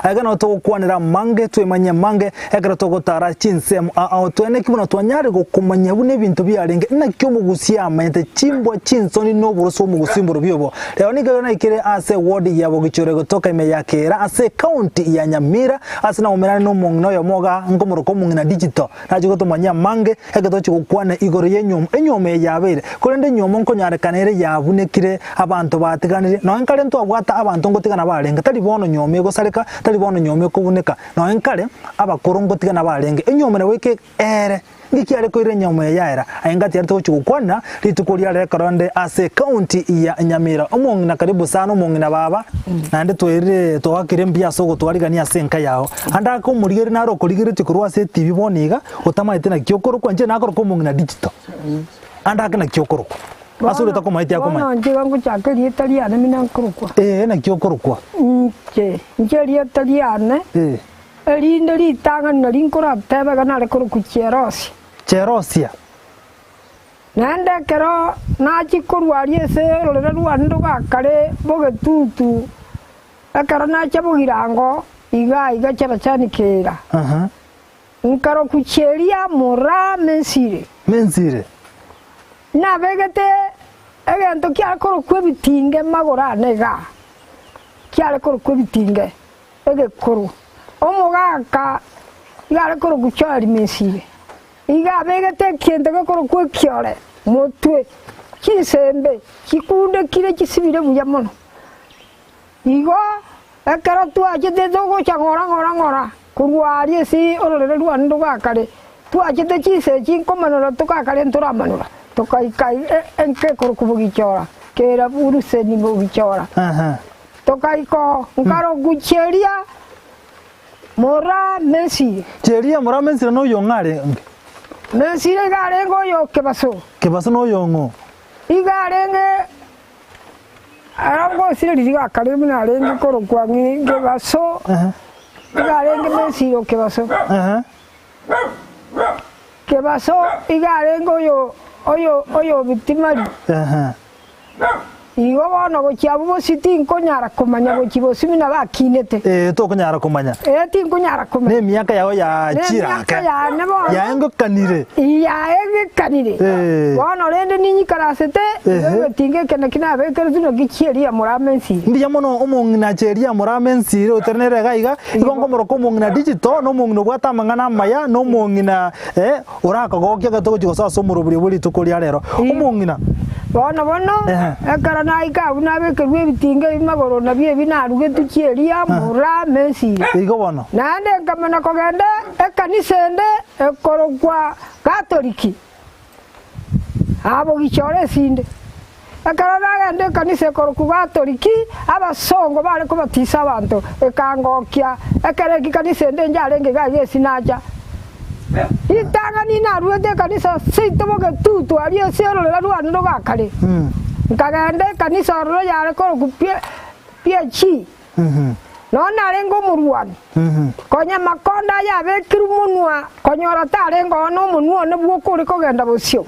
agana tugukwanira mange twemanya mange ekara tugutara chinsemo twene kibuno twanyare gukumanya bune bintu byarenge nakyo mugusia amete chimbwa chinsoni no buruso mugusimburo byobo leo nigana ikire ase ward yabo gichore gotoka ime yakera ase county ya Nyamira ase na umerane no mungno yo moga ngomuro ko mungina digital najugo tumanya mange egato chigukwana igoro yenyome yabere kurende nyomo nkonyare kanere yabunekire abantu batiganire no enkale nto abwata abantu ngotigana barenga tali bono nyome gosareka tali bono nyome kubuneka no enkale abakuru ngotigana barenge enyomere weke ere ngikiare ko ire nyome yaera aingati yarto chigukwana litukuria re karonde ase county ya Nyamira omongina karibu sana omongina baba nande twere twakire mbia so gutwarigania senka yao anda ko murigere naro kurigere tikurwa ase TV boniga utamaite na kyokoro kwanje nakoro ko omongina digital anda kana kyokoro asure ta ko maite akoma nje ngo chakeri italiana mina nkurukwa na kyokoro kwa nje italiana erinde litanga na linkora tebe kana le kuruku cherosia nande kero na chikurwarie se rorera rwando gakare bogetutu akara na chabugirango iga charachanikera nkaro kucheria mora mensire na begete egento kyakoro kwebitinge magora nega kyakoro kwebitinge egekoro omugaka yare koro kuchari mensire iga begete kende gakoro kwekyore motwe kisembe kikunde kire kisibire buyamono igo ekara tuachete dogo changora kurwari si ororere rwando gakare tuachete chise chinkomanora tukakare nturamanura tukaikai enke koro kubugichora kera uruse ni bugichora tukaiko ngaro gucheria mora mensire cheria mora mensire no yongare mensire garengo yo kebaso no yongo igarenge arango sire diga kare mina renge koro kwangi kebaso igarenge mensire kebaso igarengo yo oyo bitimari igo bono gochiabu siti nkonyara kumanya gochibosimi na bakinete to konyara kumanya tinkonyara kumanya ne miaka yao ya chiraka ya engo kanire bono rende ninyi karasete tinge kena bekere tuno gicheria muramensi ndiya mono omongina cheria muramensi oternere gaiga igongo moroko mongina digital no mongino bwata mangana maya no mongina uraka gokya gato gochigosa somuro buri tukoria rero omongina bono ekara naika unabekerwe bitinge imagoro nabie binaruge tucheria muramensi igo bono nande nkamena kogende ekanisende ekorokwa katoliki abo gichore sinde ekara nagende kanise korokwa katoliki abasongo bare ko batisa abantu ekangokya ekere kikanisende njarenge gaye sinaja itanga ni naruete kanisa sitoboge tutu aliyo siero le rwando gakare nkagende kanisa ro yare ko pie chi no narengo murwani konya makonda yabe kirumunwa konyora tarengo no munwa ne bwo kuri kogenda bosyo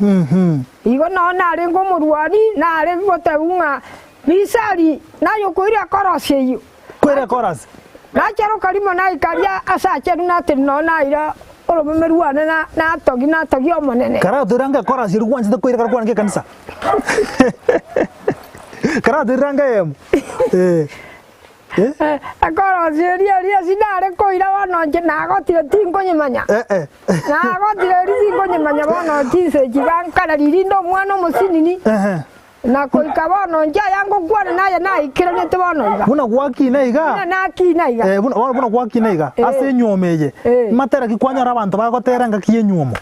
igo no narengo murwani narengo tabunga bisari nayo kuira korose iyo kuira korase na chero kalimo na ikaria asache na tinno na ira oro meruana na togi omonene kara duranga korase rugwanze de kuira karwange kanisa kara duranga akoro ria sinare koira wono nje nagotire tinkonyemanya nagotire tinkonyemanya bono tise jibankara ririndo mwana musinini na koika bono nje yango kwana naye naikira nete bono iga buna gwaki naiga na kinaiga buna gwaki naiga ase nyomeye matera kikwanya abantu bagoteranga kiyenyumo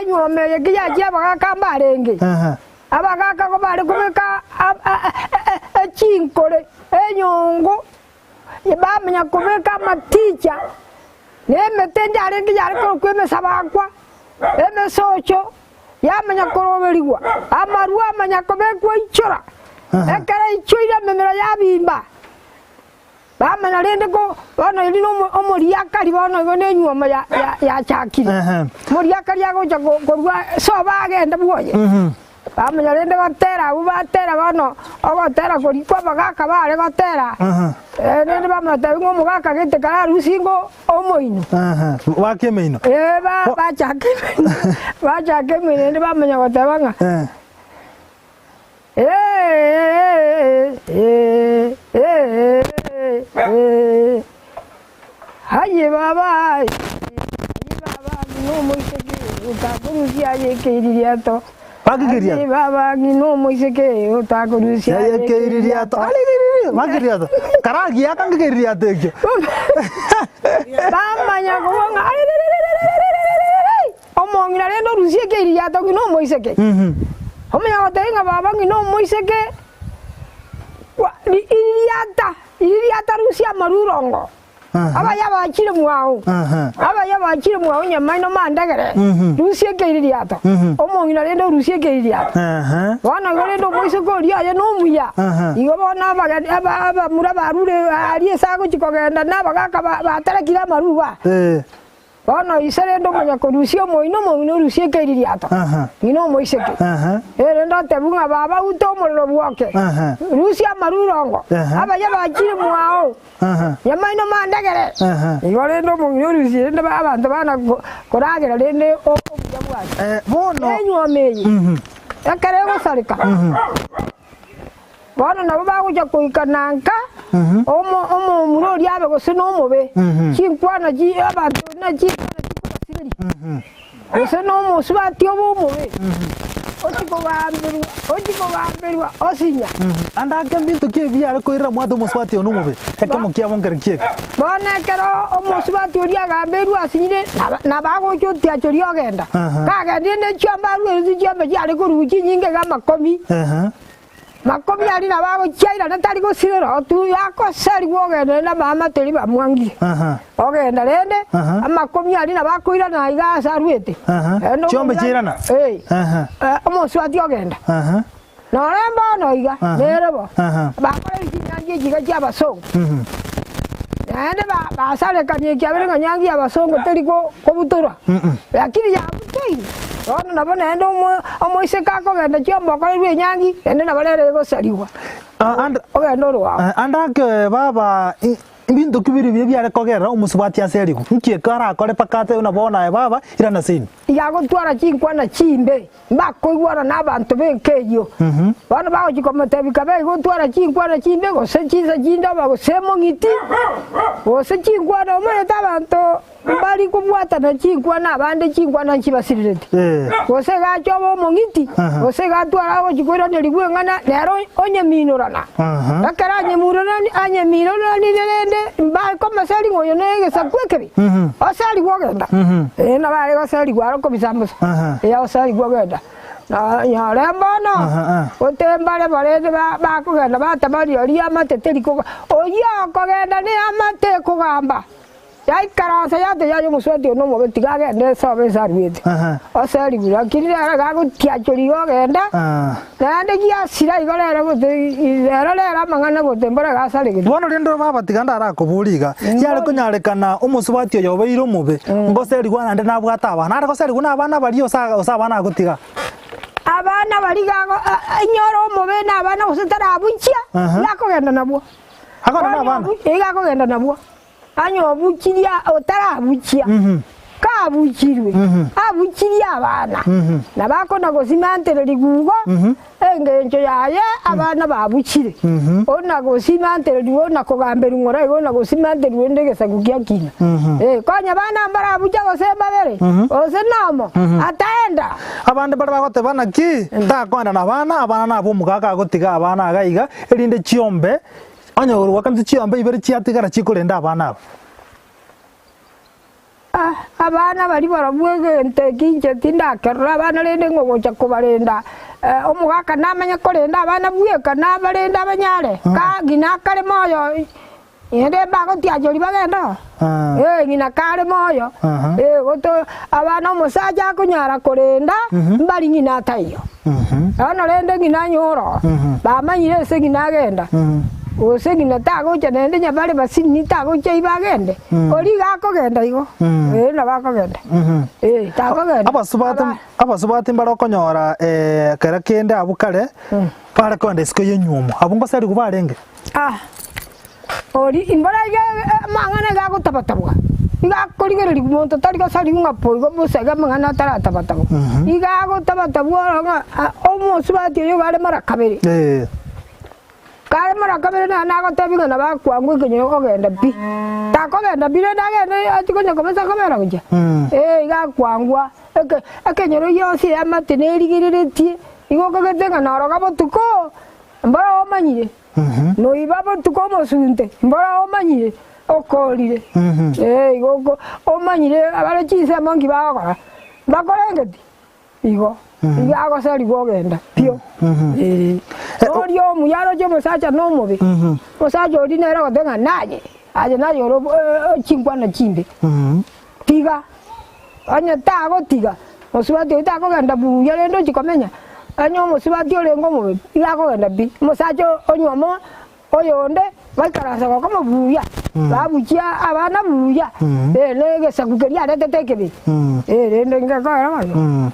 nyomeye kiyaje bagakambarenge abagaka ko bari kubeka chinkore enyongo yabamenya kubeka maticha nemetende arengi yari ko kwemesa bakwa emesocho yamenya koroberiwa amarwa amanya kubekwa ichora ekara ichoira memera yabimba bamenya rende ko bono iri no omuriakari bono igone nyuma ya chakire muriakari agoja korwa so bagenda bwoye bamenya rende gotera ubatera bono ogotera korikwa bagaka bare gotera rende bamata ngo mugaka gete kara rusingo omoino wakemeino bachake rende bamenya gotabanga haye baba no moiseke utakurusia yekiriato Bagiriato baba no moiseke utakurusia yekiriato bagiriato karagi yakangiriato ekyo bamanya kubonga omongira rendo rusia kiriato no moiseke omenya otenga baba no moiseke iriata rusia marurongo aba yabakire mwao nyamaino mandagere rusie keiriato omongina rendo rusie keiriato wana gorendo moise koria ya no muya igo bona aba mura barure ari esago chikogenda nabagaka baterekira maruba wana iserendo munya korusio moino rusie keiriato ino moise ke rendo tebunga baba uto mororo bwoke rusia marurongo aba yabakire mwao yamaino mandagere igorendo munyoruzi rende abantu bana koragera rende okuya bwaje bono enyo meyi akare gosarika bono nabo baguja kuikananka omo murori abe gosino mobe chinkwana ji abantu na ji siriri gosino mo subati obo mobe Otiko gambirwa osinya anda kambinto ke biara ko ira mwado muswati onumube ekamo kia bonkere kiek bona kero omuswati oria gambirwa asinyire na bago chotia chori ogenda kaga ndine chamba ruzi chamba yari ko ruji nyinge ga makomi makomi ari na bago chaira na tari ko siro tu yako sari ogenda na mama teri ba mwangi ogenda rende amakomi ari na bakoira na iga sarwete chombe chirana omuswati ogenda no rembo no iga nerebo bakore kinyangi jiga jabasongo ande ba sale kanye kyabere nyangi abasongo teriko kobutura lakini ya butei ono nabona ende omoise kako genda chombo ko rwe nyangi ende nabalere go sariwa ogenda rwa andake baba ibintu kibiri byare kogera umusubati aseriku nkie kara kore pakate unabona baba ira na sin yago twara chinkwa na chimbe mbako igwara nabantu benkeyo bana bago chikomatebika bego twara chinkwa na chimbe go sechiza jinda bago semo ngiti go sechinkwa na omere tabantu bali kubwata na chinkwa na bande chinkwa na chibasirete go sega chobo mongiti go sega twara go chikwera nerigwe ngana nero onye minorana akara anye minorana ni rende ba koma sali ngoyo nege sakwekebi osali gwogenda na bale go sali gwaro ko bisambusa ya osali gwogenda na ya rembono otembale balede ba kugenda batabali oli amateteri ko oya kugenda ni amate kugamba yai karansa yate yayo muswati ono mo betigaga ne sabe sarwete osali bura kirira gago tiachori ogenda nande gia sira igorera go era mangana go tembora gasale ge bono rendo baba tiganda ara kuburiga yare kunyarekana umusubati oyo beiro mobe ngoseri gwana nde nabwata abana ara goseri guna abana bari osabana gutiga abana bari gago inyoro mobe na abana gusitara abunchia nakogenda nabwo akona abana igakogenda nabwo anyo bukiria otara bukia ka bukirwe abukiria abana nabako nago simantere ligugo engenjo yaye abana babukire onago simantere liwo nakogambera ngora iwo nago simantere wendegesa gukia kina konya bana mbara bukia go semba bere ose namo ataenda abande bara bagote bana ki ndakonda na abana nabo mugaka gotiga abana agaiga erinde chiombe anyo wakanzi chiombe ibere chiatigara chikorenda abana abana bari barabwege ntekinje tindakerra abana rende ngogocha kubarenda omugaka namanya korenda abana bweka nabarenda abanyare ka gina kare moyo ende bago tiajori bagenda ngina kare moyo goto abana musaja kunyara korenda mbali ngina tayo ana rende ngina nyoro bamanyire se ngina genda osegina tagocha nende nyabare basini tagocha ibagende ori gakogenda igo na bakogenda takogenda abasubati mbara okonyora kera kende abukare para konde siko yenyumo abungo sari kubarenge ori imbara mangana gagotabatabwa igakorigereri muntu tariko sari ngapoigo musega mangana taratabatabwa igagotabatabwa omusubati yo gare marakabere kare marakabere na gotabinga na bakwangwe kenyo ogenda bi takogenda bire dagenda atikonya komesa kamera kuja igakwangwa akenyoro yose amatene rigiriretie igokogetenga naroga botuko mbara omanyire no ibabo tuko mosunte mbara omanyire okorire igoko omanyire abare chise mongi bagora bakorengeti igo igago sari gogenda pio orio muyaro je mosacha no mobe mosacha odi nero gotenga naye aje naye oro chingwa na chimbe tiga anya tago tiga mosubati tago ganda buya rendo chikomenya anyo mosubati orengo mobe igago ganda bi mosacha onyomo oyonde bakarasa ko buya babukia abana buya lege sakukeria tetekebe rendo ngakara mayo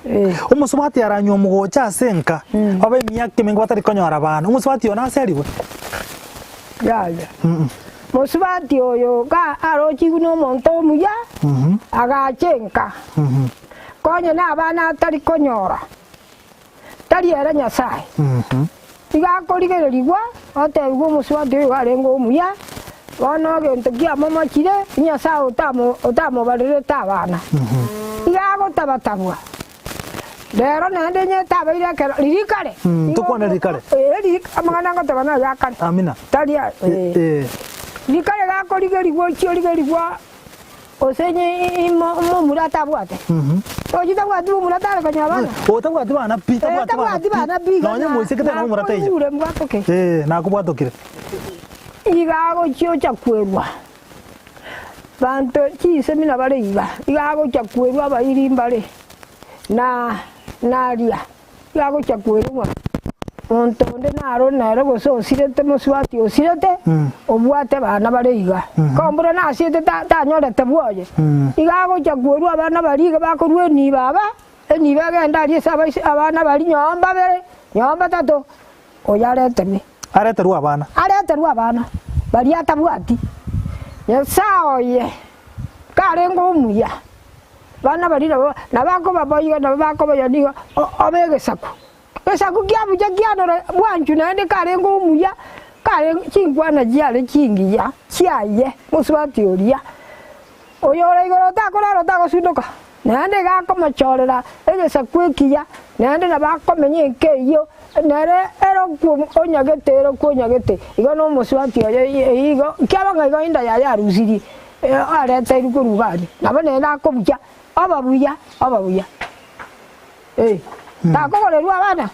umusubati aranyo mugocha senka abe miyake mengo batari konyora abana umusubati ona seriwe ya musubati oyo ka arochi kuno monto muya agachenka konye na abana atari konyora tari era nyasaye igakorigererigwa otebigwa musubati oyo garengo muya bono gento kia mama chire nyasaye otamobarire tabana igagotabatabwa rero nende nyetabaire kero ririkare tukone rikare amangana ngotabana yakare amina taria rikare gakorigerigwa chiorigerigwa osenye murata bwate ojita bwate murata kanya bana otabwate bana pita bwate bana biga nonye moise ketana murata iyo ure mbwatoke nakubwatokire igago chio chakwerwa bantu chise mina bare iba igago chakwerwa bairi mbare na naria igago chakwerwa ontonde naro naro goso sirete muswati osirete obwate bana bare iga kombura na sirete ta nyore tabwoje igago chakwerwa abana bari bakorwe ni baba ni bagenda ari saba abana bari nyomba tato oyarete mi areterwa abana bari atabwati nyasaye karengo muya bana bari na bako baboyiga na bako bayaniga obegesaku esaku kyabuja kyanora bwanju nande karengo muya kare chingwana jiale chingiya chiaye musubati oria oyora igoro takoraro tagosudoka nande gako machorera egesaku ekiya nande na bako menyeke iyo nere ero kuonyagete igo no musubati oyo igo kyabanga igo inda ya yarusiri arete irugurugani nabone nakobuja ababuya takogolerwa abana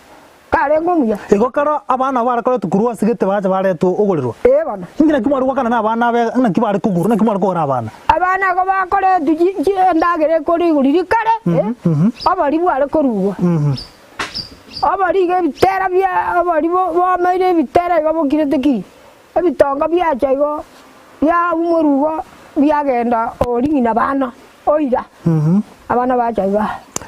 karengo muya igo karo abana barakore tukurwa sigete baje baretu ugolerwa bana ingina kimaru kana abana be na kibare kuguru na kimaru kora abana go bakore ndagere kori guriri kare abari bware korugwa abari ge bitera bya abari bo mere bitera go bokirete ki ebitonga byacha igo ya umurugo byagenda oringina bana oira abana bacha iga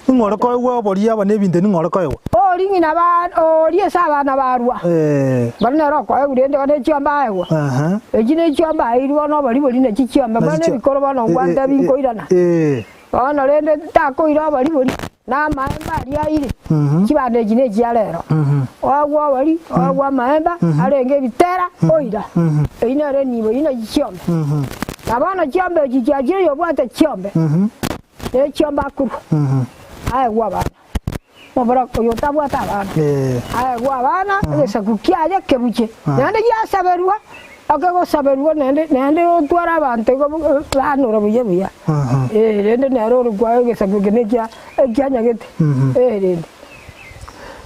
ngoro ko we obori aba nebinde ngoro ko ewo oringina ba orie sabana barwa bana ro ko egurende ga chiamba ewo ejine chiamba irwa no bari bori na chiamba bana bikoro bana ngwanda binkoirana bana rende takoira bari bori na maemba aria ire kibande jine jiarero wagwa bari wagwa maemba arenge bitera oira ina re nibo ina chiombe abana chiombe jijaje yo bwate chiombe chiomba kuru ai gwa bana mobara ko yo tabwata bana ai gwa bana esa kukiaje kebuche nande ya saberwa akago saberwa nande otwara bante go bana ro buye rende nero rugwa esa kugeneja kyanyagete rende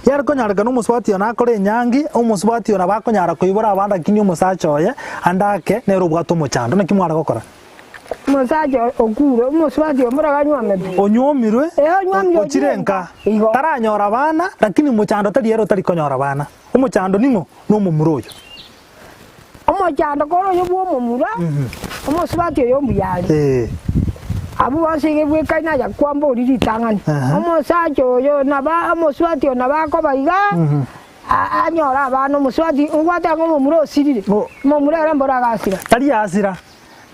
yar konyarga no muswati ona kore nyangi umuswati ona bakonyara kuyibora abanda kinyo musachoye andake nero bwato muchando nakimwara gokora musacho okuro muswati omura ganywame onyomirwe ochirenka taranyora abana lakini muchando tari ero tari konyora abana umuchando ningo no mumuroyo omochando koro yo bwo momura omosubati yo mbuyari abu basige bwekaina ya kwamba oriri tangani omosacho yo naba omosubati naba ko baiga anyora abana omusubati ngwata ngo momura osirire momura era mbora gasira tari asira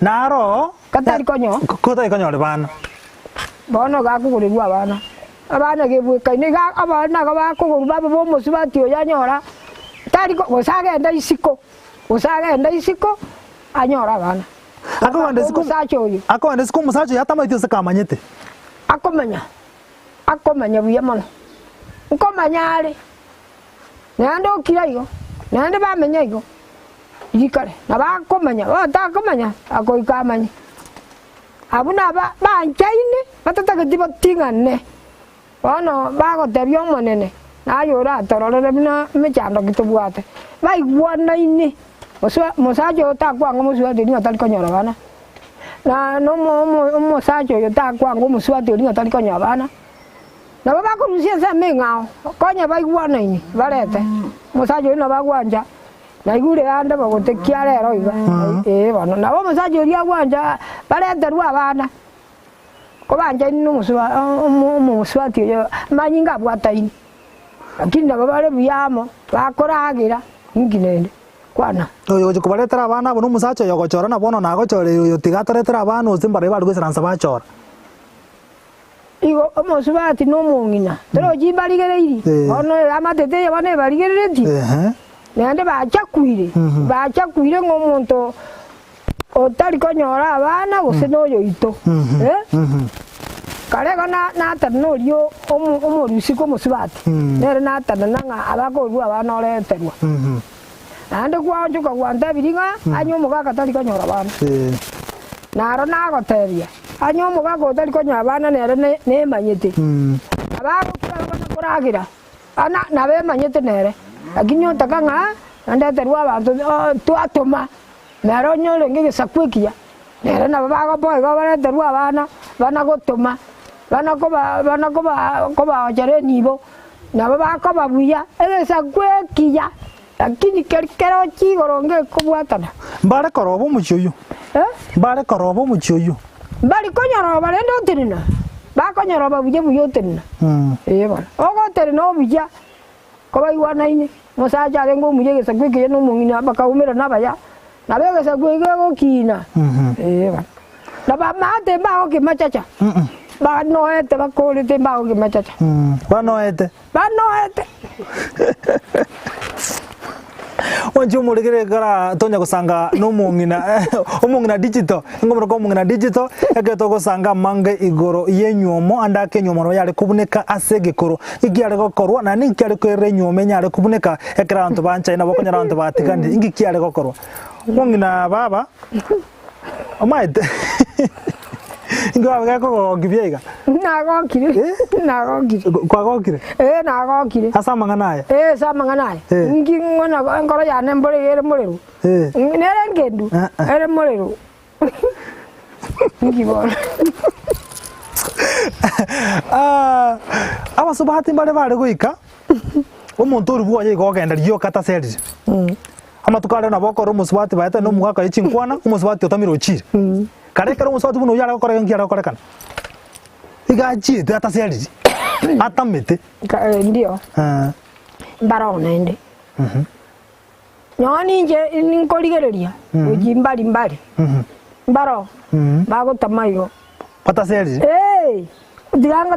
naro katari konyo kotari konyo le bana bono gakugurirwa abana gebwekaina ga abana ga bakugurwa bo musubati yo yanyora tari ko osagenda isiko anyora abana Ako siku musacho yatama itio sakamanyete. Akomanya buya mono. Nkomanyare. Nando kirayo. Nande bamenya igo. Yikare. Na bakomanya. Takomanya. Ako ikamanya. Abuna banchaine. Batata gitiba tingane. Ono bago tebyo monene. Na yora torore bina mechando kitubuate. Bai wana ini. Mosacho takwango musubati ni atali konyora bana na no mosacho yo takwango musubati ni atali konyora bana na baba ko rusia sa menga konya bai gwana ini barete mosacho no bagwanja na igure anda bagote kiarero iba bana na mosacho ri agwanja barete ruwa bana ko banja ni musubati yo manyinga bwataini lakini na baba le biyamo bakoragira nginende kwana oyo kubaletera abana bono musacho yogochora na bono nagochore yo tigatoretera abana osimbare bari gweseransa bachora igo omusubati no mungina tero jimbarigere ono amatete yabane barigereti nende bachakwire ngomuntu otari konyora abana gose noyo ito kare na tanorio omurusi ko musubati nere na tananga abakoru abana oreterwa ande kwa njuka gwanta biringa anyomo katari konyora bana naro nagoteria anyomo gakotari konyora bana nere ne manyete abago kuragira ana nabe manyete nere lakini otakanga ande terwa abantu tuatoma naro nyole ngege sakwekia nere na bago boy go bana terwa bana gotoma bana koba jare nibo na baba babuya ege sakwekia lakini kero chigoronge kubwatana bare korobo muchoyo bare korobo muchoyo bari konyoro bare ndotirina ba konyoro babuje buyotirina bana ogo terino bija ko baiwana ine musaja rengo muje gesakwe no mungina bakaumira nabaya nabege sakwe go kina bana na ba mate ba o ke machacha ba noete ba kolite ba o ke machacha ba noete Onje umuregere gara tonya kusanga no mungina digital ngomro ko mungina digital egeto gusanga mange igoro yenyuomo andake nyomo yale kubuneka asege koro igiare gokorwa na ninkiare ko renyuome nyare kubuneka ekra antu bancha ina bokonya antu batikandi ingikiare gokorwa mungina baba omaite Ingwa ko gibiega. Nagokire. Kwagokire. Nagokire. Asa manganaye. Samanganaye. Ngingona ngoro ya nembole yere moleru. Nere ngendu. Ere moleru. Ngibona. Abasubahati bare goika. Omuntu uri bwoye gogenda ryo kata serisi. Amatukare na boko rumusubati baita no mwaka yichinkwana umusubati otamiro chire. Kare karo musubati buno yara gokora ngira gokora kana. Igachi data serisi. Atamete. Ndio. Mbaro nende. Nyoni nje ninkoligereria. Ujimbali mbali. Mbaro. Bago tamayo. Pata serisi. Diranga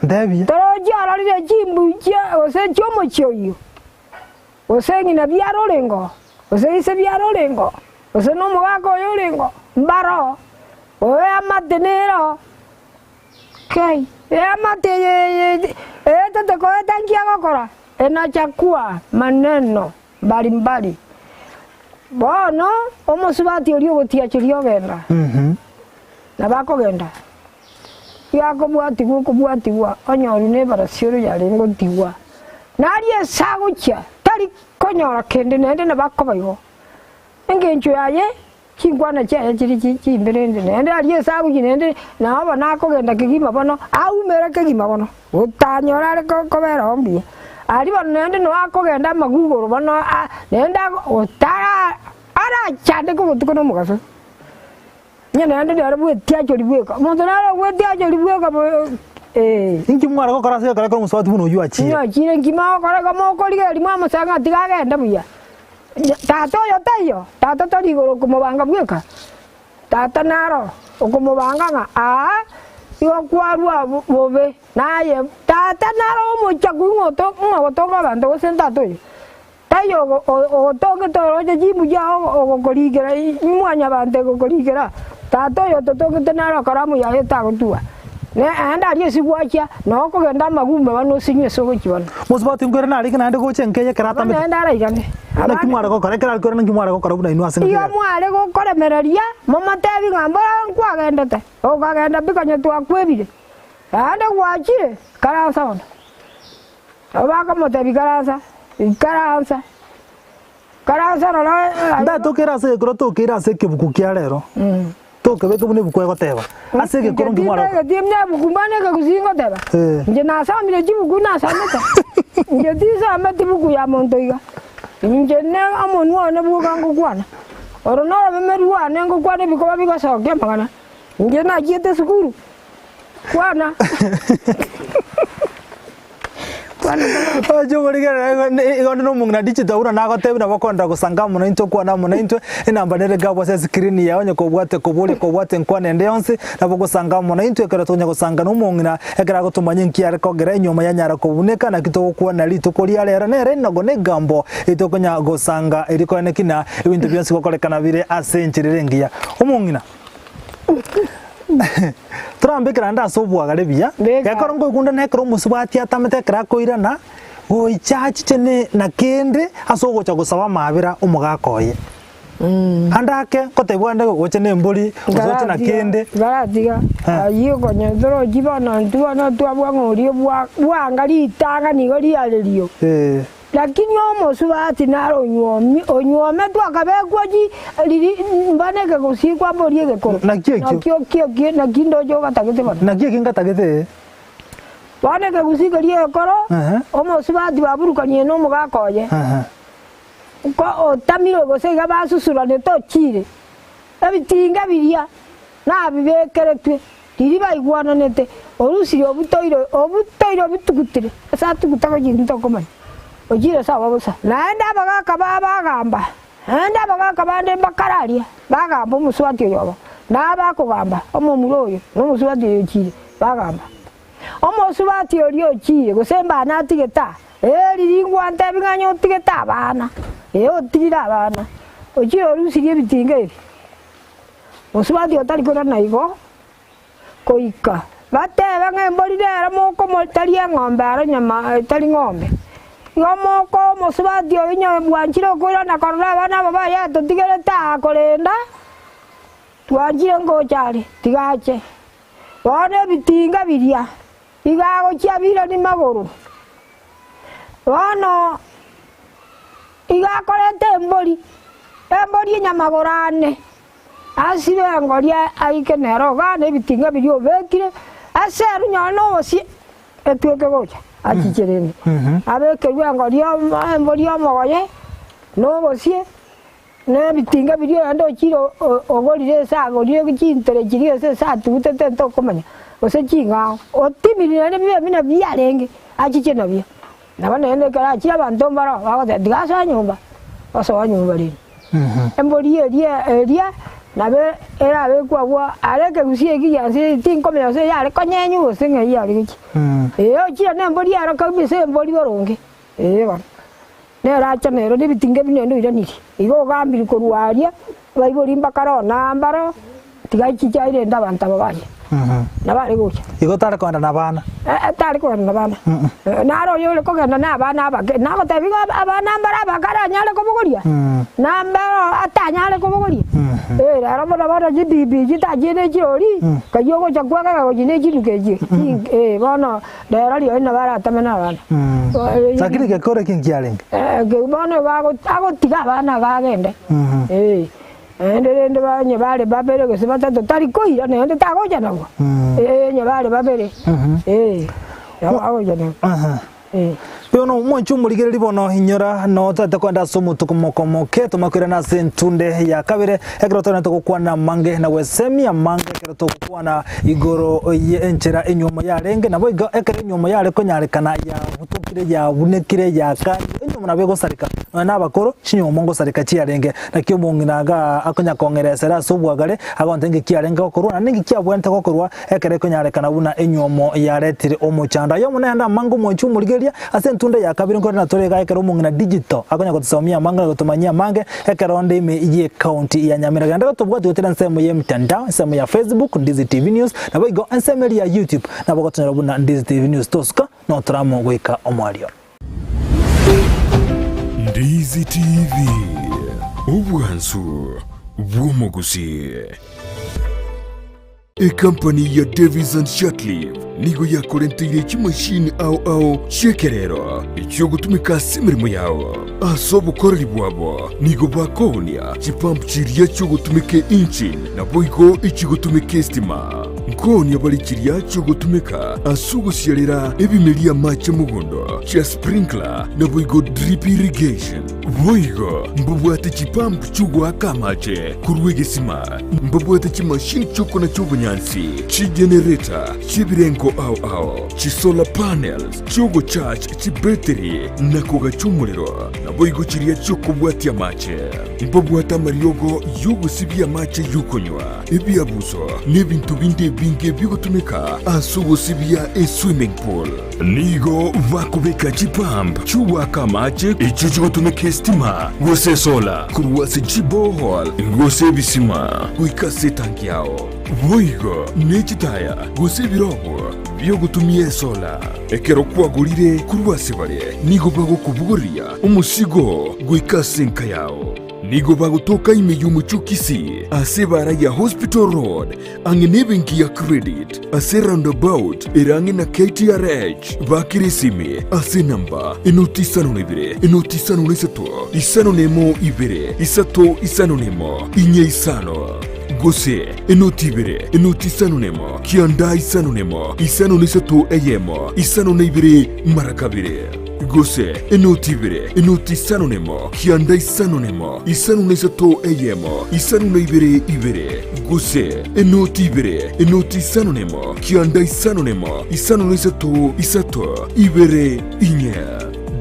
Debi. Toroji ararire jimbu chia ose chomo choyo. Ose ngina biaro lengo. Ose ise biaro lengo. Ose no mogako yo lengo. Mbaro. Oe amatenero. Okay. Amate tete ko tangia gokora. Enachakua maneno mbalimbali. Bono omusubati oli ogotia chirio genda. Na bako genda. Yako kubwatiwa onyoru ne barasioro yale ngotiwa nari esagucha tari konyora kende nende na bakobayo engencho yaye kingwana cyaye kiri kimberende nende ari esaguchi nende na aba nakogenda kigima bono aumera kigima bono utanyora ari kobera ombi ari bono nende no akogenda magugoro bono nende utara kara chande ko tukono mugaso nyana ande dara bwe tiacho libweka muntu nara bwe tiacho libweka inki mwara ko karase kara ko muswati buno yu achi ya chire ngima kara ka moko lige limwa musanga tigagenda buya tato yo tayo tato tori goro kumubanga bweka tata naro okumubanga nga yo kwarwa bobe naye tata naro muchaku ngoto ngotonga bando senta toyo tayo otonge toro je jimu jao okoligera mwanya bande okoligera tato yo totonge tenara karamu ya heta kutua ne anda rie sibwacha no ko genda magumbe bano sinye sogo chibana musbati ngere na ri kana ko chenke ye karata me anda ra igane ana kimwara ko kare kara ko ngi mwara ko kara buna inu asen iyo mware ko kore mereria mama tebi ngambara kwa genda te o ka genda bikanye twa kwebire anda gwachire karasa ona abaka motebi karasa no nda to kera se kro to kera se ke buku kya rero to ke beke bune buku egoteba ase ke koro ngi mwara ke dimnya buku bane ke kusingo teba nje na sa mi ji buku na sa meta nje ti sa meti buku ya montoiga nje ne amonu ona buku kangu kwana oro no be meru ane ngo kwane biko so ke magana nje na jete sukuru kwana ojo borigera igondo no mungna digital ura na gotebi na bakonda gusanga muno into kwana muno into inamba nere gabo se screen ya onye ko bwate nkwane ende yonse na bogusanga muno into ekara tonya gusanga no mungna ekara gutumanye nkiare ko gera nyoma ya nyara ko buneka na kito kuona lito ko liare era nere nago ne gambo itokonya gusanga eriko ne kina ibintu byonse kokolekana bire asenchirirengia umungina Turambe kiranda sobwa galebia yakoro ngo gunda ne kro musubati atamete kra koirana go ichachi chene na kende asogo cha gusaba mabira umugakoye andake kotebwande go chene mburi uzote na kende baradiga ayo konye doro jibana ntuana tuabwa ngori bwa ngali tanga ni gori alelio lakini omo subati naro onyome twakabekwa ji mbaneke gusikwa mbori egeko nakio na kindo jo gatagete bana nakio kinga tagete baneke gusikari ekoro omo subati baburukanye no mugakoye ko otamiro gosega basusurane to chire ebitinga biria na bibekeretwe riri baigwana nete orusiri obutoiro bitukutire asatu kutaka jinto komanya ojire sawa busa naenda bagakaba nde bakararia bagamba omuswati oyobo nabakugamba omomuroyo nomuswati oyokire bagamba omuswati oli okire gusemba natigeta riringwa ntebinganyo tigeta abana otigire abana okire orusirie ebitinga ebi omuswati otari kora naigo koika batebe ng'embori rero mokomotari eng'ombe aro nyama etari ng'ombe ngomoko musubati oinya bwanchire kwira na korora bana baba ya tutigere ta korenda twanjire ngochari tigache bone bitinga biria igago chiabira ni maguru bono igakorete embori nyamagorane asibe ngoria aikenero gane bitinga birio bekire aseru nyono osi etweke gocha achichereni abekerwa ngoria mogoye no bosie ne bitinga birio ando chiro ogorire sa gorire kintere chirio se sa tutete to komanya ose chinga otimirire ne bibe mina biarenge achichena bia nabana ene kara chira banto mbaro bagote digasa nyumba oso nyumba ri embori eria nabe era bekwa areke gusie kiyanse tinkomenya se yare konyenyu singe yare gichi chira ne mbori ara kabise mbori boronge bana ne racha nero ni bitinge binendo iraniri igo gambiri korwaria baibori mbakaro nambaro tigachi chaire ndabanta babaye nabare gocha igo tare kwanda nabana tare kwanda nabana naro yole kogenda nabana abage nago tebiga abana mbara bakara nyale kobogoria nambaro atanyale kobogoria rero bona bara jibibi jitajene jori kayogo chakwaga go jine jirukeje bona rero rio ina bara tamena bana lakini ke kore kingialenga ke bona bago tiga bana gagende ende banye bale babere que se mata totari koira ne ende tago ya nago nye bale babere ya hago ya nago Biono mwanchu muligere libono hinyora no tata kwenda somo tukumokomoke tumakwira na sentunde ya kabire egrotona tukukwana mange na wesemi ya mange tukukwana igoro enchera enyoma ya renge nabo iga ekere enyoma ya reko nyarekana ya butukire ya bunekire ya kandi enyoma nabego sarika na bakoro chinyo mongo sarika chi ya renge na kyo monginaga akonya kongeresera sobwagare agontenge ki ya renge okorwa ningi ki abwente okorwa ekere ko nyarekana buna enyomo ya retire omochanda yo munenda mango mwanchu muligeria tunde ya kabiri ngora natorega ekero mungina digital akonya kutusomia manga gutumanyia mange ekero ndime iye county ya Nyamira ndako tubwa tutira nsemo ye mtandao nsemo ya Facebook Ndizi TV News na boigo nsemo ya YouTube na bogo tunyara buna Ndizi TV News toska no tramo gwika omwario Ndizi TV obwansu bwomogusi A company ya Davis and Shatleaf nigo yakorentire kimashini ao shekerero icyo gutumika simirimo yawo asobo korali bwabo nigo bakonia chipamp chiriya cyo gutumike engine na boigo icyo gutumike stima nkoni abali chiriya cyo gutumika asugusyalira ebimelia mache mugondo cha sprinkler na boigo drip irrigation boigo mbubwate chipamp chugwa kamache kurwegesima mbubwate chimashini choko na chobunyansi chi generator chibirenko ao chi solar panels chogo charge chi battery na koga chumuliro na boigo chiriya choko bwati amache mbubwata mariogo yugo sibia mache yukonywa ebi abuso nebintu binde binge bigutumika asugo sibia swimming pool nigo vakubeka chipamp chuwa kamache ichucho gutumika stima gose solar kurwase chibohol gose bisima kuikase tanki yao boigo nechitaya gose birobo byo gutumie sola ekero kwagurire kurwase bare nigo bago kubugoria umusigo guikase nka yao nigo bagutoka imeyumu chukisi ase bara ya Hospital Road angenebenki ya credit ase roundabout erangi na KTRH bakirisimi ase namba enotisano nesato isano nemo ibere isato isano nemo inye isano gose enotibere enotisano nemo kianda isano nemo isano nesato eyemo isano neibere marakabire gose enotibere enotisano nemo kianda isano nemo isano nesato eyemo isano neibere ibere gose enotibere enotisano nemo kianda isano nemo isano nesato isato ibere inye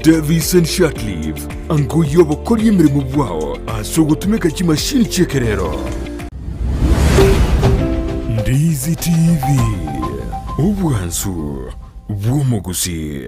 Davis and Shatleaf ango yobo kori emirimo bwao asogotumeka kimashini chekerero Ndizi TV obwansu bwomogusi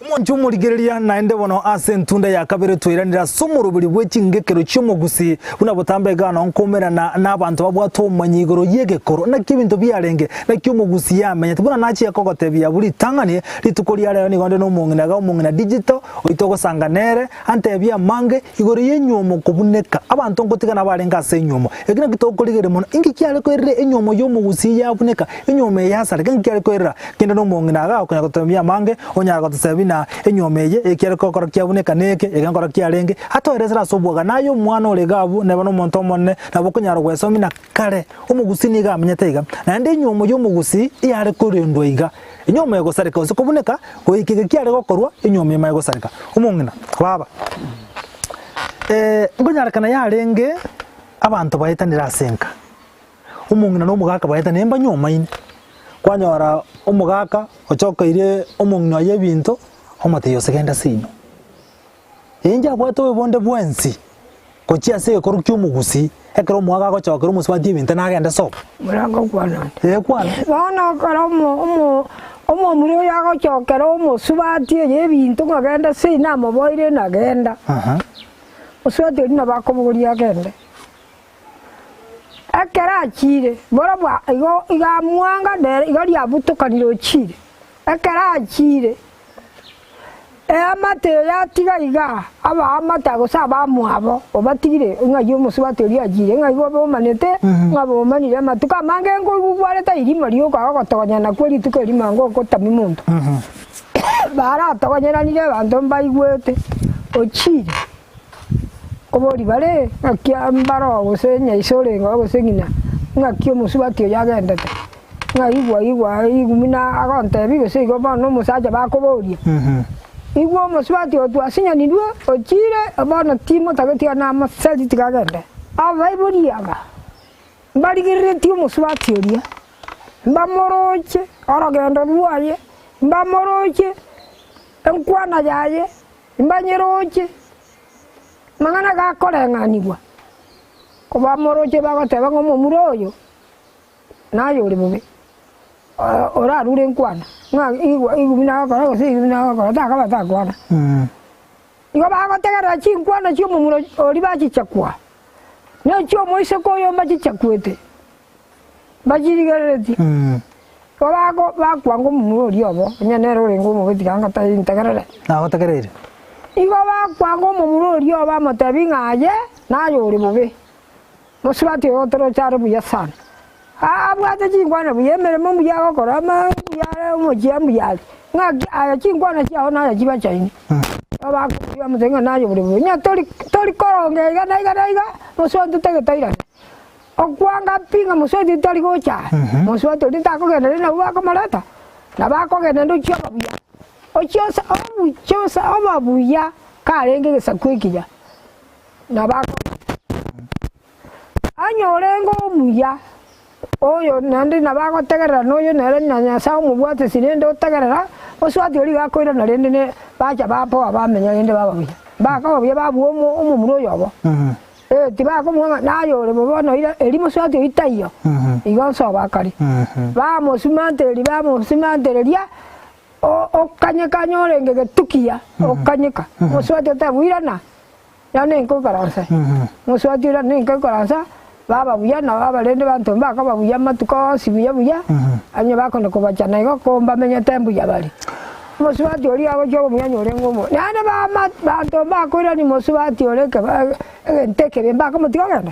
mwanchu muligereria naende bono ase ntunda ya kabere twiranira somoro buli bwekingekero kyomogusi buna butambe gano nkomera na abantu babwato manyigoro yegekoro na kibinto byarenge na kyomogusi yamenye tubona nachi yakogote bya buli tangani litukori yale ni gonde no mungina digital oitogo sanganere ante bya mange igoro yenyomo kubuneka abantu ngotigana barenga ase nyomo egina kitokoligere mono ingi kyale kwerere enyomo yomogusi yabuneka enyomo yasare kingi kyale kwerera kinde no mungina ga okunya gotemya mange onya gotesebina enyomeye ekiere kokora kyabuneka neke egangora kyarenge hatoerezera sobwaga nayo mwana olegabu neba no monto monne nabo kunyaro gwesomi na kare umugusi niga amenyetega na ndi nyomo yomugusi yare kurendwa iga enyomo yego sareka usikubuneka ko ikige kyare gokorwa enyomo yego sareka umungina baba ngonyarikana yarenge abantu bayitanira senka umungina no mugaka bayitanira nyoma ine kwanyora umugaka ochokaire umungina yebinto omoteyo segenda sino enja bwato bonde bwensi kochia se koru kyumugusi ekero mwaga ko chokero muswati bintu nagenda so murango kwana kwana bana karamu muri yago chokero muswati yebintu ngagenda sina moboire nagenda muswati na bakobuguri agende akera chire bora bwa iga mwanga de iga ya butukaniro chire akera chire amate ya tiga iga aba amata go saba muabo obatigire ngayo musubati agire ngayo bo manete ngabo manire matuka mange ngo gubare ta iri mario ka gotoganya na kweri tukeri mango ko tamimuntu bara toganya ni bantu mbaigwete ochire obori bare akia mbaro gosenya isore ngo gosengina ngakio musubati yagendete igwa igumina agonte bigose igo bono musaja bakoboria igwo muswati otwasinya nidwe ochire abono timo tagatia na masali tigagende abaiburiaga mbarigiriti muswati oria mbamoroche orogendo ruaye mbamoroche enkwana yaye mbanyeroche mangana gakorenganigwa kuba moroche bagoteba ngo muroyo nayo uri bubi ora rure nkwana igumina akora gose igumina akora takaba takwana igo bagotegera chinkwana chio mumuro ori bachichakwa no chio moise koyo machichakwete bachirigereti bago bakwango mumuro riobo nyanero rengo mubitiganga ta integerere nago tegerere igo bakwango mumuro riobo motebi ngaye nayo uri bubi muswati otro charo buya sana abwate chingwana buyemere mu byago korama buyare mu chiamu yale nga aya chingwana chao na chiba chaini aba kuya mutenga nayo buri nya tori koronge ga naiga muswati tege taira okwanga pinga muswati tori gocha muswati ndita ko gene na uba ko marata na ba ko gene ndo chiaba buya ochosa obabuya karenge gesakwekiya na ba anyorengo muya oyo nandi nabagotegerera noyo nere nyanyasa omubwate sinende otegerera oswati ori gakoira narende ne bacha bapo abamenya ende bababuya bakababuya babuo omumuro yobo tibakomwanga nayo ore bono eri muswati oitaiyo igonso bakari bamusimantereria okanyeka nyorenge getukia okanyeka muswati otabwirana yane nkokaransa muswati ora nenkokaransa baba buya na baba lende bantu mbaka babuya matuko sibuya buya anya bakondo kubachana igo komba menya tembu ya bali muswati ori abo cyo muyanyo rengo mo nane ba bantu bakoira ni muswati ore ke enteke mbaka mutiko genda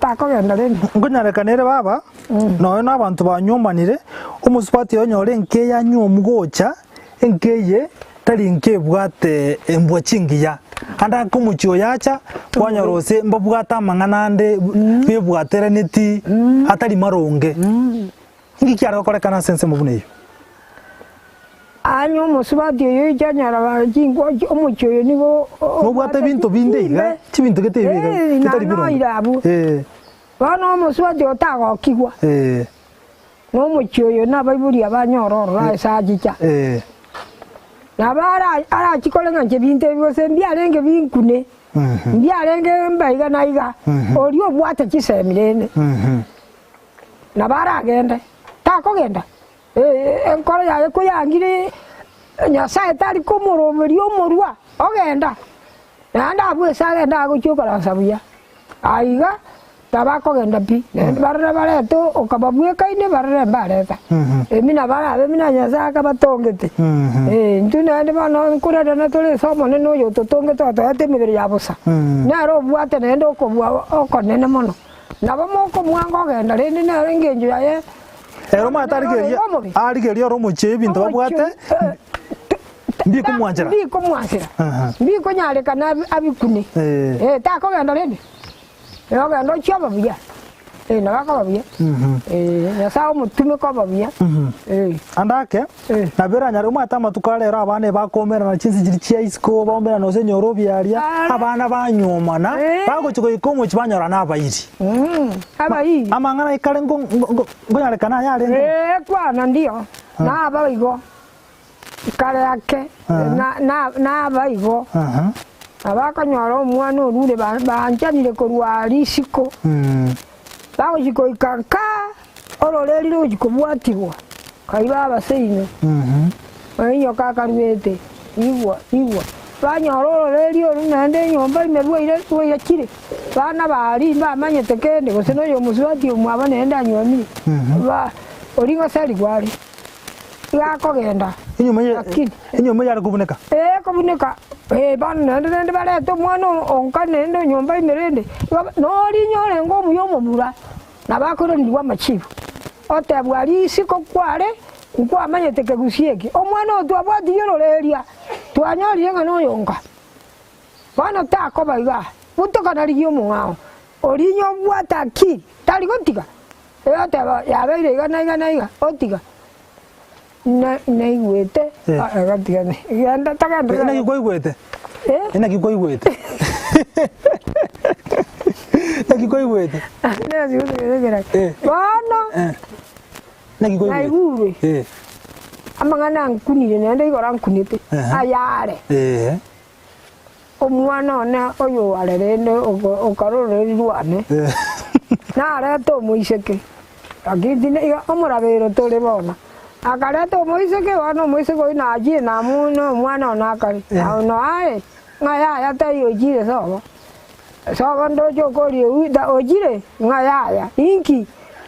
tako genda lende ngunyalekanere baba no na abantu banyumanire umuswati onyore nke ya nyomgocha enkeye tari nke bwate embwachingiya anda kumuchio yacha kwanyorose mbabwata manganande bebwateraneti atari maronge ngikyara korekana sense mubuneyo anyo musubati yo janyara bajingo omuchio nibo mubwate bintu bindeiga chibintu getebega kitari birongo bano musubati otago kigwa no muchio yo nabaiburi abanyorora esajicha nabara ara chikolenga chebinte bose mbiarenge binkune mbiarenge mbaiga naiga orio bwate chisemirene nabara agende tako genda enkoro yawe kuyangire nyasaye tari kumuromeri omurwa ogenda nanda bwese agenda agochokora buya aiga tabako genda pi barre bareto okababweka ine barre bareta emina bara emina nyaza kabatongete ntuna ndi bano kurada na tole somo ne no yo totongete ate mibere yabusa naro bwate nendo ko bwa okonene mono nabo moko mwango genda rende na rengenjo yaye ero matarigeria arigeria ro muche bintu babwate mbi kumwanjira mbi konyale kana abikune tako genda rende yoga ndo chaba buya na baka babuya ya sawo mutume ko babuya andake na bera nyari umata matukalera abane bakomera na chinsi chiri chia isko baombera no senyoro byaria abana banyomana bago chiko ikomo chibanyora na abayiri abayi amangana ikale ngonyale kana yale kwana ndio na abayigo ikale yake na abayigo abakanyora omwana orure banjanire korwa risiko bago chiko ikanka ororeri ujiko bwatigwa kaiba abaseino ayo kakarwete igwa banyora ororeri orunande nyomba imerwaire twoya kire bana bari bamanyete kende gose no yo muswati omwaba nenda nyomire ba oringa sali gwari yakogenda inyuma yari kuboneka kuboneka bana nende bareto mwana onka nende nyomba imerende nori nyore ngo muyomo mura nabakoro ndiwa machibu otebwari siko kware nko amanyete kegusieki omwana otwabwati yororeria twanyori nga no yonka bana tako baiga utoka nari yomo ngao orinyo bwata ki tari gotiga yote yabeire iga otiga naigwete agatigane genda tagenda ina gikoigwete ina gikoigwete ina gikoigwete nezi utegera bono ina gikoigwete amangana nkunire nende igora nkunite ayare omwana ona oyo arerende okaroreri rwane na areto muiseke agithine omurabero tole bona akareto muiseke bona muiseke ina aji na muno mwana ona akari no ae ngaya yata yojire so ndo jokori uda ojire ngaya inki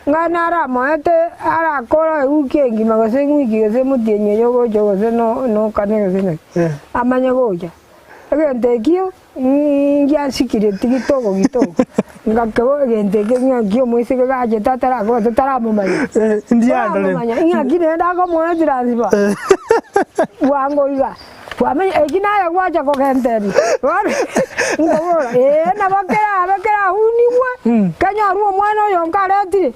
ngana moete ara kora ukengi magasengu igeze mutienye yogo jogo no kane gese amanya goja agente kio ngia sikire tikitoko ngakebo agente ngio moise gaje tatara go tatara mumanya ndiandale inga kine ndako mwana tiranziba wango iga wamenya egina ya gwaja ko genteri ngobora na bakera uniwe kanya ruo mwana yo ngareti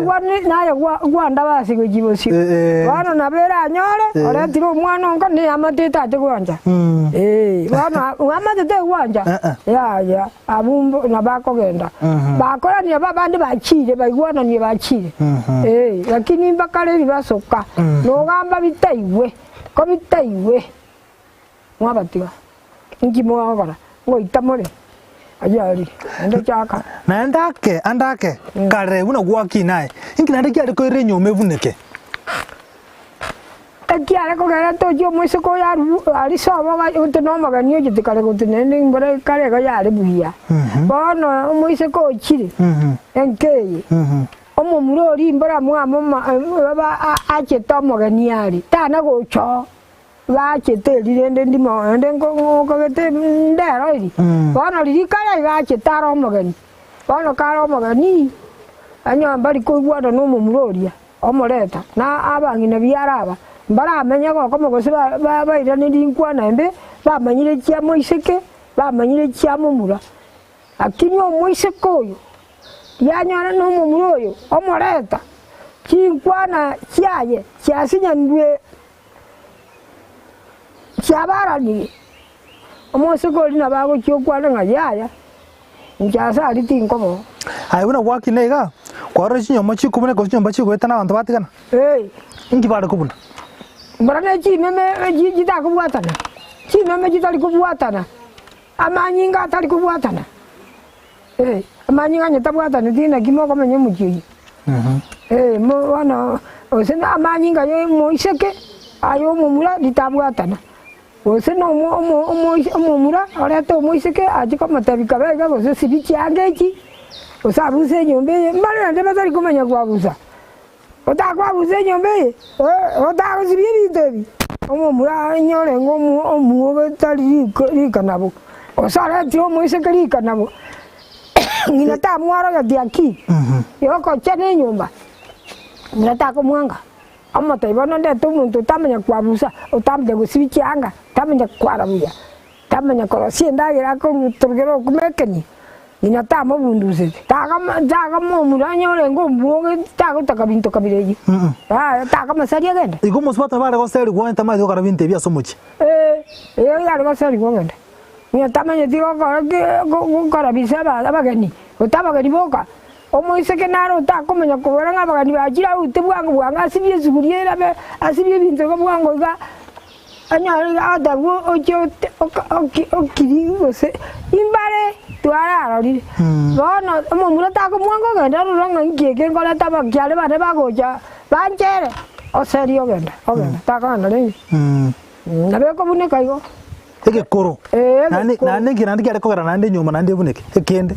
wani naye gwanda basi kujibosi bana nabera nyore oretiro mwana ngo ni amatete ate gwanja bana amatete gwanja ya abumbo nabako genda bakora ni babandi bachire bagwana ni bachire lakini bakare bibasoka no gamba bitaiwe ko bitaiwe mwabatiga ngimo ngora ngo itamore ajari ndo chaka na andake kare una gwaki naye ingina ndiki ari ko renyo mevuneke akiare ko gara to jo moise ko yaru ari sabo ga unte no maganyo jite kare ko tinende mbere kare ga yare buya bono moise ko chire enke omo murori mbara mama baba acheta moganiari tana go cho bachete rirende ndimo ndengo kogete ndero iri bono riri kare bacheta ro mogani bono karo mogani anyo mbari ko gwada no mumuroria omoreta na abangina biaraba mbara amenya ko komo gose ba irane ndinkwana mbe bamanyire kya moiseke bamanyire kya mumura akinyo moiseke oyo yanyana no mumuroyo omoreta kinkwana kyaye kyasinya ndwe cyabarani omoseko lina bago kyokwana ngayaya njasa aliti nkomo ayuna waki nega kwaro chinyoma chikumune ko chinyoma chigwetana abantu batigana ingi bale kubuna mbarane chimeme jita kubwatana chimeme jitali kubwatana amanyinga atali kubwatana amanyinga nyetabwatana dina kimoko menye mujiyi mo wana osena amanyinga yo moiseke ayo mumura litabwatana osena omumura orete moiseke ajiko matabika bega gose sibichi angeji osabuse nyombe mbale nde batali kumenya kwabuza otakwabuze nyombe otakusibye bintebi omumura nyore ngomu omuwe tali rikanabo osara tio moiseke rikanabo ngina ta mwaro ya diaki yoko chene nyumba ngina ta ko mwanga amma tai bana nde to muntu tamanya kwabusa otamde gusibichi anga tamanya kwarabuya tamanya ko sienda gira ko tugero kumekeni ngina ta mo bunduze taga mo muranyore ngo mwoge tago takabinto kabireji taga masaria genda igumo spata bare go seri go enta mazo karabinte bia somuchi ya go seri go genda ngina tamanya digo ko karabisa abageni otabageni boka omoiseke naro takomenya kubera ngabagani bajira ute bwango bwanga asibye zuguriera be asibye bintu ko bwango ga anyari adago ojo okiri gose imbare twara arori bono omumura tako mwango genda ruranga ngeke ngola taba kyale bane bagoja banjere oserio genda takana le nabe ko bune kaigo ege koro nane ngira ndike ariko gara nande nyuma nande buneke ekende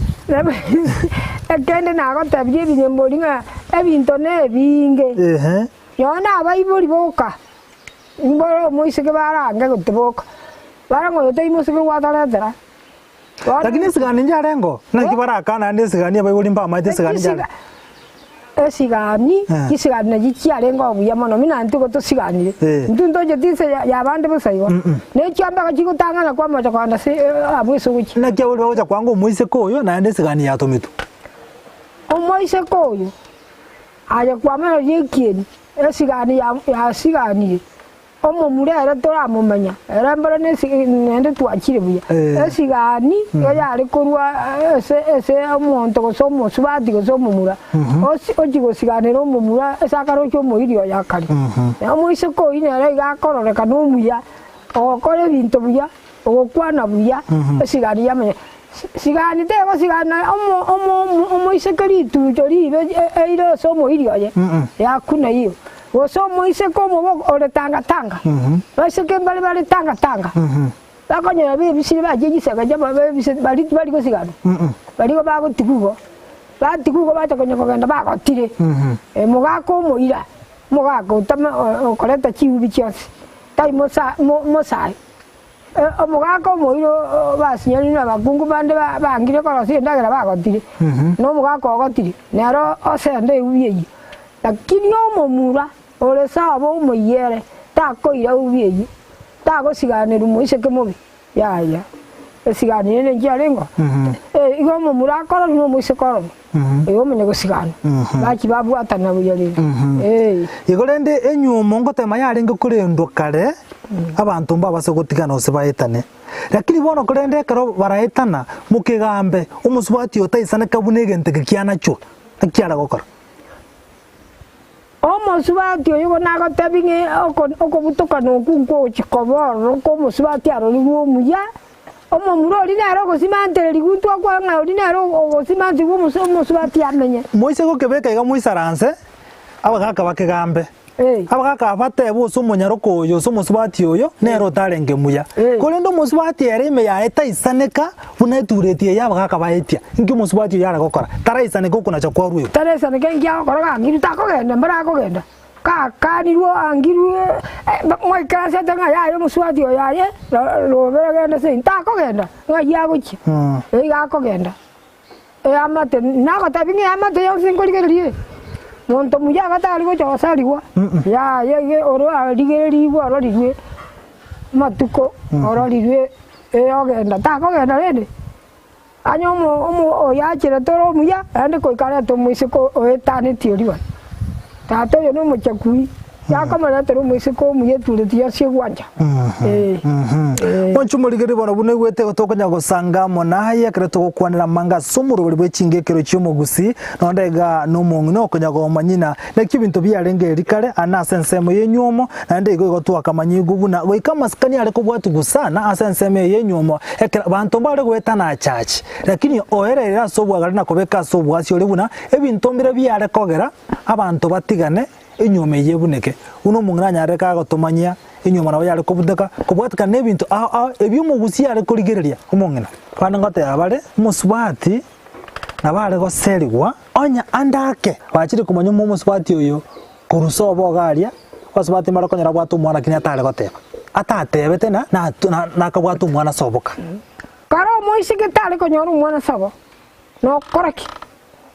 ekende nago tabye binyemboringa ebinto ne binge yona abaibori boka imboro moiseke baranga guteboka barango yote imoseke wataratera lakini sigani njarengo nakibara nande sigani abaibori mpa maite sigani njare esigani kisigani na gichiarengo buyamono mina ntuko to sigani ntunto je tise yabande busayo ne cyamba kagikutangana kwa macha kwanda se abwiso guki na kya buri bacha kwango muise koyo nande sigani yatomitu omoise koyo aja kwamero yekieni esigani ya sigani omomurere toramumenya erembere nende twachire buya esigani yari kurwa ese omonto gosomo osubati gosomomura ochigosiganira omomura esakaro kyomoirio yakari omoise koyi nere igakororeka nomuya ogokora ebinto buya ogokwana buya esigani yamenya sigani tego sigana omoise keritu joribe eire somoirio ye yakuna iyo Wosomo ise como ore tanga. Base que bali tanga. Bakonya be bisiri ba jeji sega jaba be bisiri bali ko sigano. Bali ko ba ko tikugo. Ba tikugo ba to konya ko ganda ba ko tire. Moga ko moira. Moga ko tama koleta chiu bichos. Tai mosa. Moga ko moiro ba sinyali na ba gungu bande ba ngire ko si ndagara ba ko tire. No moga ko tire. Nero osende uyeyi. Lakini omomura ole sabo moyere takoira ubyeyi tagosigane rumoise kemobi ya esigane ne njarengo igo momura akora no moise koro igo menye gosigana baki babwatana buyari igorende enyumo ngotema yarenge kurendo kare abantu mbabase gutigana osibaetane lakini bono kurende karo baraetana mukigambe umusubati otaisane kabune gente kianacho akiara gokora Omusubati oyo nago tabinge okobutoka nokunko chikoboro ko musubati aroliwo muya omomuro ri naro gosimante liguntu akwa nga ri naro gosimante musubati amenye moise go kebeka iga moisaranse abagaka bakegambe abagaka bate buso munyaro koyo so musubati oyo nero tarenge muya kolendo musubati erime ya etaisaneka buneturetie yabagaka baetia ingi musubati yara gokora taraisaneka kuna cha kwaruyo taraisaneka ingi akora gangiru takogenda mbara akogenda kanirwo angiru moi klase tanga yayo musubati oyo yaye roberagenda se takogenda ngaya gochi akogenda amate nago tabinge amate yo sinkoligeri Monto muya gata ligo chosaliwa ya ye oro aligeriwa oro liwe matuko oro liwe ogenda takogenda rede anyomo oyachire toro muya ande koikara to muisiko oetane tioriwa tato yo no mochakui yakamara toro muisiko muye turetia siegwanja Onchumuligeri bono bune gwete gotokanya gosanga monaya kreto gokwanira manga somuro buri bwechingekero cy'omugusi nondega n'umuntu no konya gomanyina nekibintu byarenge rikare anasensemo yenyumo nande igo gotwaka manyigo buna goikamaskani ariko bwatu gusana asensemo yenyumo ekera bantu mbare gwetana chachi lakini oerera sobwa garina kobeka sobwa cio ribuna ebintu mbire byare kogera abantu batigane enyume yebuneke uno munganya areka gotomanya inyuma nabo yari kubudaka kubwatika nebintu ebyo mugusi yari kurigereria umongena kandi ngote abare musubati nabare go serigwa onya andake bachiri kumanya musubati oyo kurusobo garia basubati marakonyera bwatu mwana kinya tare goteba atatebe tena na kabwatu mwana soboka karo moisike tare konyora mwana sobo no koraki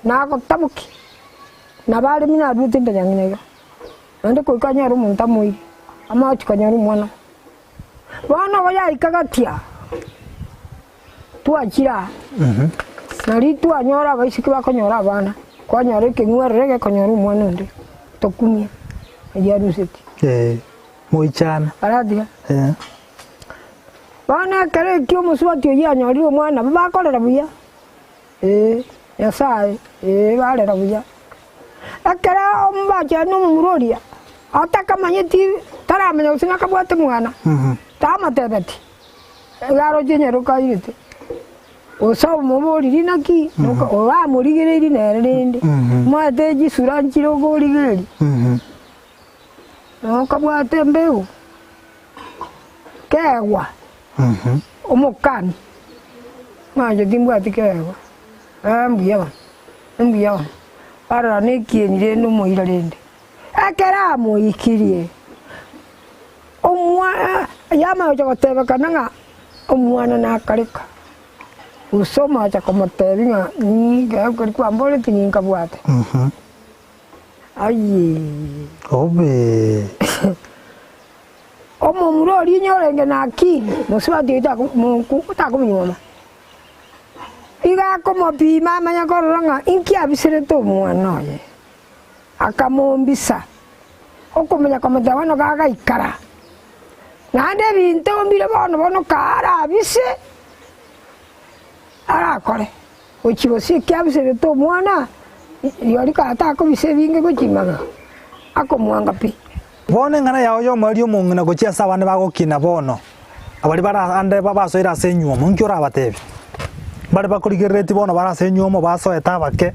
na gotabuki nabare mina dutinda yanginega ande koikanyara umuntu amuyi amachi kanyaru mwana bana baya ikagatia tuachira nari tuanyora baisiki bakonyora bana kwanyora kingwerege kanyaru mwana ndi tokumye yaruseti moichana aradia bana kare kyo musubati yanyori mwana bakorera buya yasaye barera buya akara ombacha no muroria atakamanyeti taramenya usinga kabwate mwana tamatebeti garo jenyero kaite oso mumuri naki nuko wa murigeri nerende mwate jisura nchiro gorigeri no kabwate mbeu kewa omukani maje dimbwate kewa ambiya para nekienire no moira rende akera moikirie omwana yama goteba kananga omwana nakarika usoma cha komotebinga ni gakori kwambole tininka bwate ayi obe omo murori nyorenge na akili musubati ta ku ta ku nyoma iga kumupima amanya kororanga inki abisirete omwana oye akamumbisa okumenya komete bono gagaikara nande ebinto ombire bono kara abise arakore ochibosi kiabisirete omwana yori katakobise binge gochimaga akomwanga pi bono ng'ana yao yomweri omong'ina gochiasa abane bagokina bono abari ande babasoire ase enyuomo nki orabatebi bari bakorigerereti bono barase enyuomo basoeta abake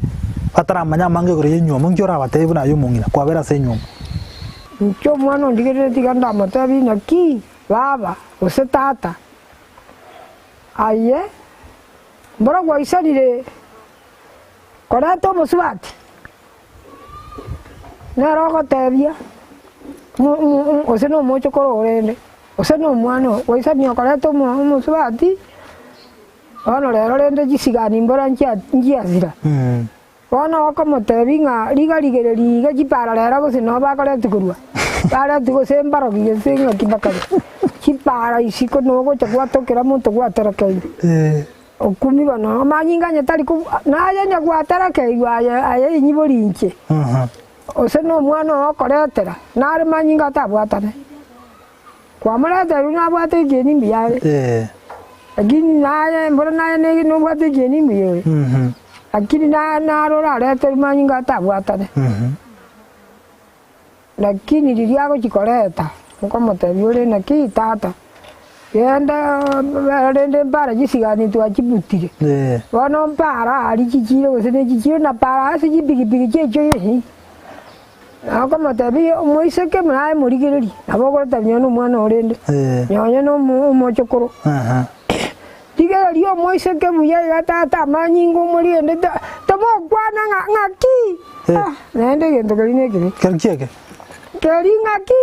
bataramanya amange igoro ya enyuomo nki orabatebi buna yomong'ina kwabera ase enyuomo nkio omwana ondigerereti iga ndamotebi naki baba gose tata aye mbora gwaisanire koreta omosubati nero ogotebia ose na omochokoro orende ose na omwana gwaisania okoreta omosubati bono rero rende chisigani mbora nchiasira bono okomotebi ng'a rigarigereri iga chipara rero gose no bakoreti korwa bareti gose mbarogi gese ng'aki bakari chipara isiko no gocha gwatokera monto gwaterekeire okumi bono amanyinganya tari nayenya gwaterekeirwe aye inyibori inche ose no omwana okoretera nare manyinga atabwatane kwamoretera nabwate ekieni mbiare lakini naye mbona naye negi nobwate ekieni mbiare lakini narora aretera manyinga atabwatane lakini riria gochikoreta nkomotebi ore naki tata yenda rende mbara chisigani twachibutire bono mbara ari chichire gose ne chichire na para ase chipigipigi checho yehi akomotebi omoiseke mnae morigereri nabo okoreta nyono omwana orende nyonya no omochokoro rigereri omoiseke buya iga tata amanyinga omoriende tomokwana ng'aki naende gento keri nekere kerkieke keri ng'aki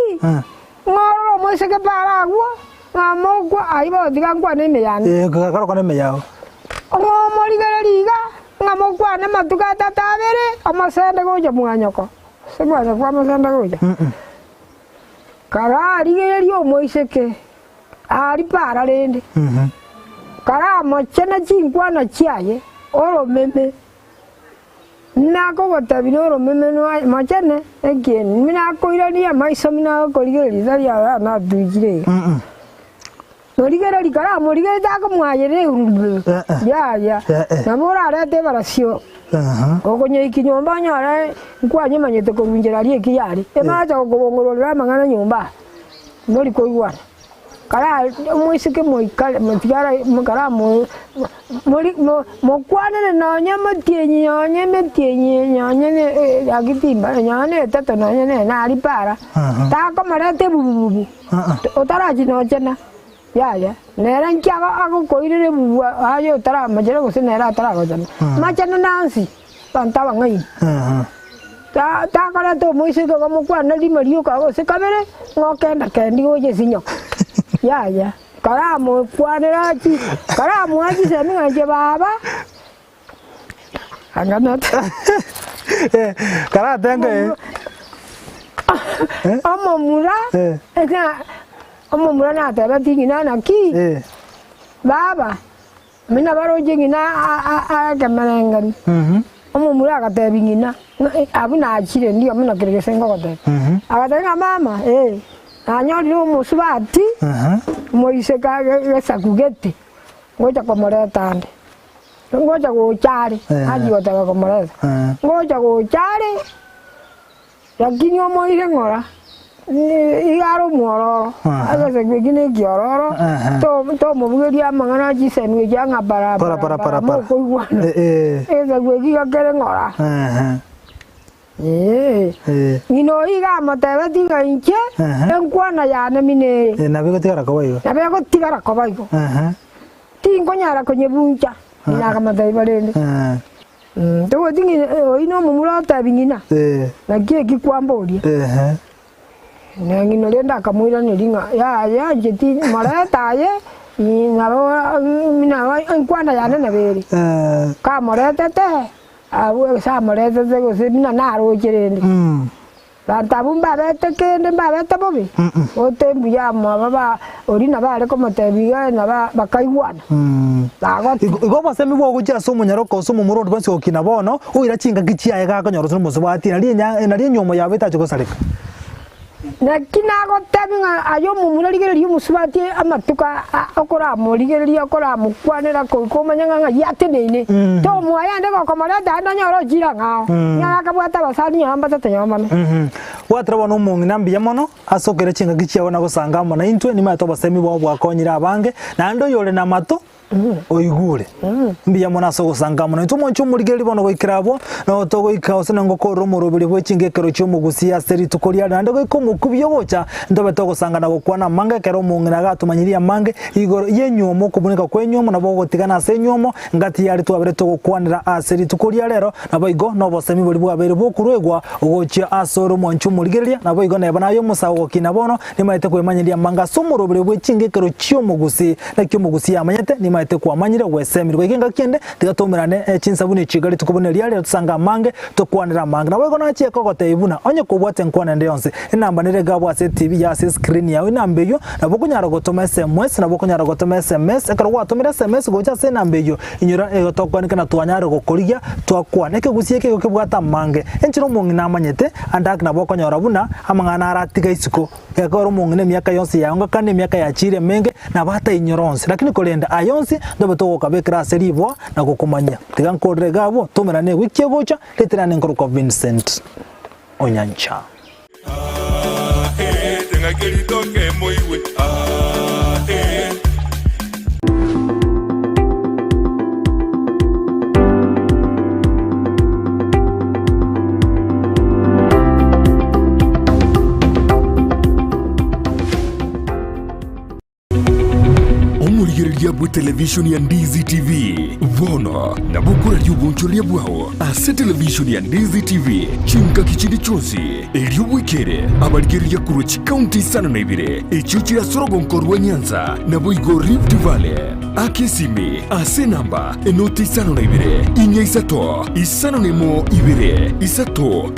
ng'orora omoiseke para agwo ng'amokwa aibotiga nkwana emeyane garokana emeyao ng'omorigereri iga ng'amokwana amatuko atata abere omosende gocha mwanyoko ase mwanyoko amosende gocha kara arigereri omoiseke ari para rende kara amochene chinkwana chiaye oromeme nakogotebi na oromeme mochene ekieni minakoirania amaiso minagokorigereri tari aya natwikire morigereri kara morigereri takomwayere yaya nabo orarete ebarasio okonyeiki nyomba onyore nkwanyemanyete korunjera rieki yari emacha gokobongororera amang'ana nyomba nori koigwana kara omoiseke moikare motigara kara mokwanene nonya motienyi nyonya metienyi nyonya agitimba nyonya eteto nonya nari para takomorete bububu otarachi nochena yaya nera nkiaga agokoirere bubu ayo otaramachere gose nera ataragochana machana nansi bantaba ng'ai takorete omoiseke gomokwana rimariuka gose kabere ng'okenda kendi goche sinyoko yaya karamu kwanera chi karamu achi seminga je baba anganata karatenge omomura omomura na tebe tingina na ki baba mina baroje ngina akamerengani omomura akatebi ngina abuna achire ndio mina kirigese ngogote akatenga mama anyori omusubati moiseka gesakugete ngocha komoreta ande ngocha gochare ajiotaka komoreta ngocha gochare lakini omoire ng'ora igaro mwororo agase gwikine kiororo to mobugeria amang'ana chisenwe janga para mokoigwana ese gwikiga kere ng'ora ngino iga motebe tiga inche enkwana yane mine nabego tigara kobaigo nabego tigara kobaigo tinkonyara konyebuncha ninaga motebe barende togo tingi oino mumura tabingina nakie kikwamboria ngino lenda kamwira niringa ya jeti mareta ye naro mina enkwana yane nabere ka morete te abu sa morete te gose mina naro kerende Bantabu mbabete kende mbabete bobi. Otembu ya mwa orina bare ko matebiga na bakaigwana. Igo basemi bo kuja so munyaroko so mu murondo bansi okina bono uira chinga gichiaye ga kanyoro so musubati na rie nyomo ya beta chiko sarika. Na kinago tabinga ayo mumurarigereria musubati amatuka akora murigereria akora mukwanera ko manyanga yatenene to mwayande ko komara danda nyoro jiranga nyaka bwata basani nyamba tatanyama watrabo no mungi nambi yamono asokere chinga gichiawe na gusanga mona intwe ni mato basemi bo bwakonyira abange na ndo yole na mato oigure mbiya mona so gusanga mona itumo cyumurigeri bono goikirabo no to goikaose nango ko romorobiri bwechingekero cyumugusia seri tukoria na ndo goikomukubiyo gocha ndo beto gusanga na gukwana manga kero mungina gatumanyiria mange igoro yenyomo kubunika kwenyomo na bogo tigana senyomo ngati yari twabere to gukwanira aseri tukoria rero na boigo no bosemi buri bwabere bokurwegwa ugochia asoro monchumurigeria na boigo na bana yo musago kinabono ni maite kwemanyiria manga somorobiri bwechingekero cyumugusi na cyumugusia amanyete ni maite kwamanyire wesemiri gwekinga kende tigatomerane chinsabuni chigari tukuboneria rero tusanga mange tukwanira mange na boigo na chieko gote ibuna onye kubwate nkwana nde yonse inamba nire gabwa se TV ya se screen yawe nambe yo na bokunyara gotoma SMS na bokunyara gotoma SMS ekaro gwatomira SMS gocha se nambe yo inyura egotokwanika na twanyara gokorigia twakwaneke gusieke gokebwata mange enchiro mungi namanyete andak na bokonyora buna amangana aratiga isiko ekoro mungi ne miaka yonse yanga kandi miaka ya chire menge na bata inyoronse lakini kolenda ayonse ndo to kabekra serivwa na gukumanya tigankodre gabo tumerane wikie gocha leterane nkoruko Vincent Onyancha tenga kelitoke moiwe Yabwe television ya Ndizi TV Vono na bukura lyubunchuria bwao ase television ya Ndizi TV chinka kichindi chonsi eliubwikere abarigeri ya kurochi county sana na ibire echuchi ya sorogo nkorwa Nyanza na boigo Rift Valley akesimi ase namba enoti sana na ibire inya isato isano nemo ibire isato